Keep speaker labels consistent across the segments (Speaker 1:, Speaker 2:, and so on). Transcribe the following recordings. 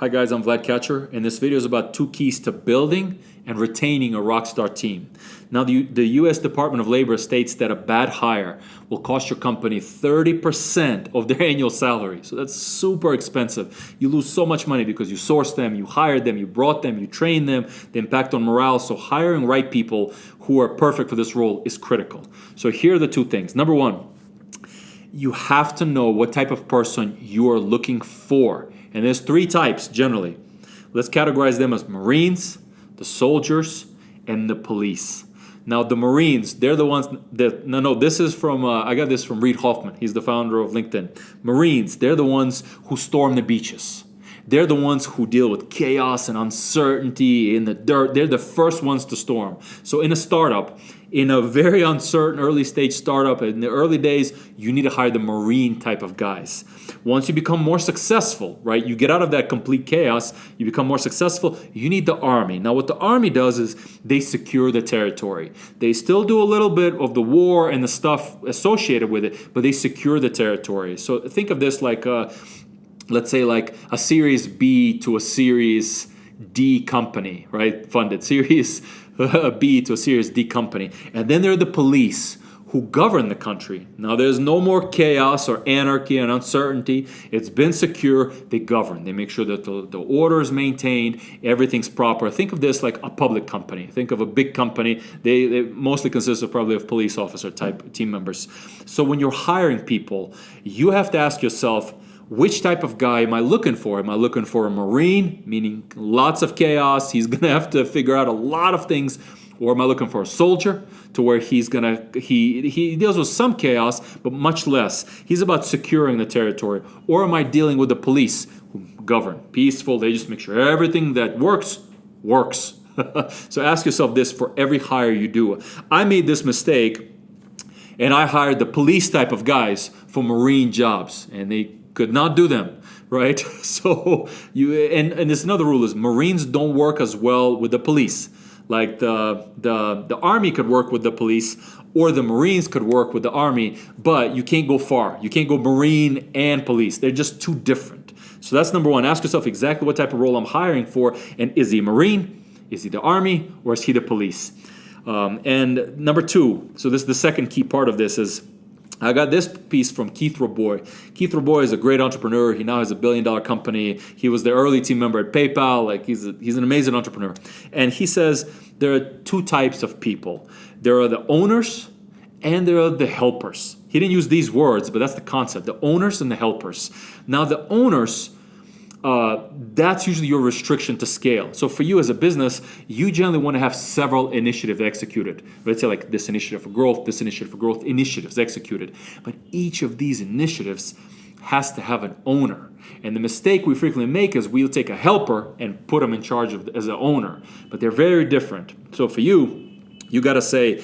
Speaker 1: Hi guys, I'm Vlad Catcher, and this video is about 2 keys to building and retaining a Rockstar team. Now, the US Department of Labor states that a bad hire will cost your company 30% of their annual salary. So that's super expensive. You lose so much money because you sourced them, you hired them, you brought them, you trained them, the impact on morale. So hiring right people who are perfect for this role is critical. So here are the 2 things. Number 1, you have to know what type of person you are looking for. And there's 3 types generally. Let's categorize them as Marines, the soldiers, and the police. Now the Marines, they're the ones that, this is from, I got this from Reid Hoffman. He's the founder of LinkedIn. Marines, they're the ones who storm the beaches. They're the ones who deal with chaos and uncertainty in the dirt. They're the first ones to storm. So in a startup, in a very uncertain early stage startup, in the early days, you need to hire the Marine type of guys. Once you become more successful, right, you get out of that complete chaos, you become more successful, you need the Army. Now what the Army does is they secure the territory. They still do a little bit of the war and the stuff associated with it, but they secure the territory. So think of this like let's say like a Series B to a Series D company, right? Funded Series B to a Series D company. And then there are the police who govern the country. Now there's no more chaos or anarchy and uncertainty. It's been secure. They govern. They make sure that the order is maintained, everything's proper. Think of this like a public company. Think of a big company. They mostly consist of probably of police officer type team members. So when you're hiring people, you have to ask yourself, which type of guy am I looking for? Am I looking for a Marine, meaning lots of chaos, he's gonna have to figure out a lot of things, or am I looking for a soldier, to where he deals with some chaos, but much less. He's about securing the territory. Or am I dealing with the police who govern, peaceful, they just make sure everything that works. So ask yourself this for every hire you do. I made this mistake, and I hired the police type of guys for Marine jobs, and they could not do them, right? So and there's another rule is Marines don't work as well with the police. Like the Army could work with the police, or the Marines could work with the Army, but you can't go far. You can't go Marine and police. They're just too different. So that's number 1. Ask yourself exactly what type of role I'm hiring for, and is he a Marine? Is he the Army? Or is he the police? And number 2, so this is the second key part of this is, I got this piece from Keith Rabois. Keith Rabois is a great entrepreneur. He now has a $1 billion company. He was the early team member at PayPal. Like he's an amazing entrepreneur. And he says there are 2 types of people. There are the owners and there are the helpers. He didn't use these words, but that's the concept. The owners and the helpers. Now the owners, that's usually your restriction to scale. So for you as a business, you generally want to have several initiatives executed. Let's say like this initiative for growth, this initiative for growth, initiatives executed. But each of these initiatives has to have an owner. And the mistake we frequently make is we'll take a helper and put them in charge of as an owner. But they're very different. So for you, you got to say,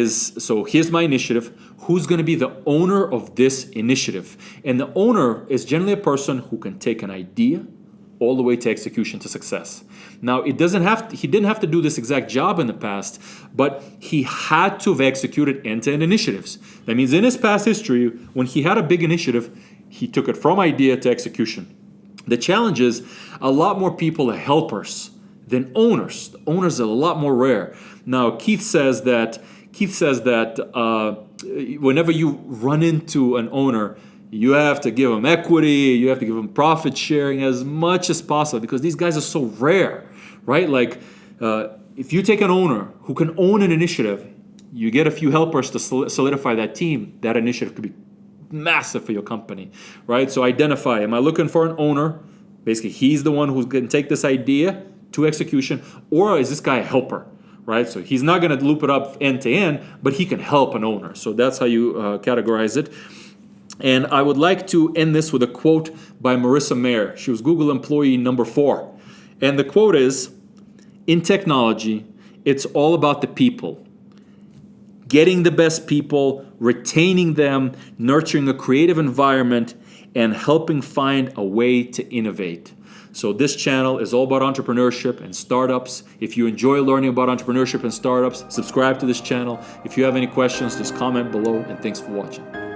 Speaker 1: so here's my initiative. Who's going to be the owner of this initiative? And the owner is generally a person who can take an idea all the way to execution to success. Now, he didn't have to do this exact job in the past, but he had to have executed end-to-end initiatives. That means in his past history, when he had a big initiative, he took it from idea to execution. The challenge is a lot more people are helpers than owners. The owners are a lot more rare. Now, Keith says that whenever you run into an owner, you have to give them equity, you have to give them profit sharing as much as possible because these guys are so rare, right? Like if you take an owner who can own an initiative, you get a few helpers to solidify that team, that initiative could be massive for your company, right? So identify, am I looking for an owner? Basically, he's the one who's going to take this idea to execution, or is this guy a helper? Right, so he's not going to loop it up end to end, but he can help an owner. So that's how you categorize it. And I would like to end this with a quote by Marissa Mayer. She was Google employee number 4. And the quote is, in technology, it's all about the people. Getting the best people, retaining them, nurturing a creative environment, and helping find a way to innovate. So this channel is all about entrepreneurship and startups. If you enjoy learning about entrepreneurship and startups, subscribe to this channel. If you have any questions, just comment below, and thanks for watching.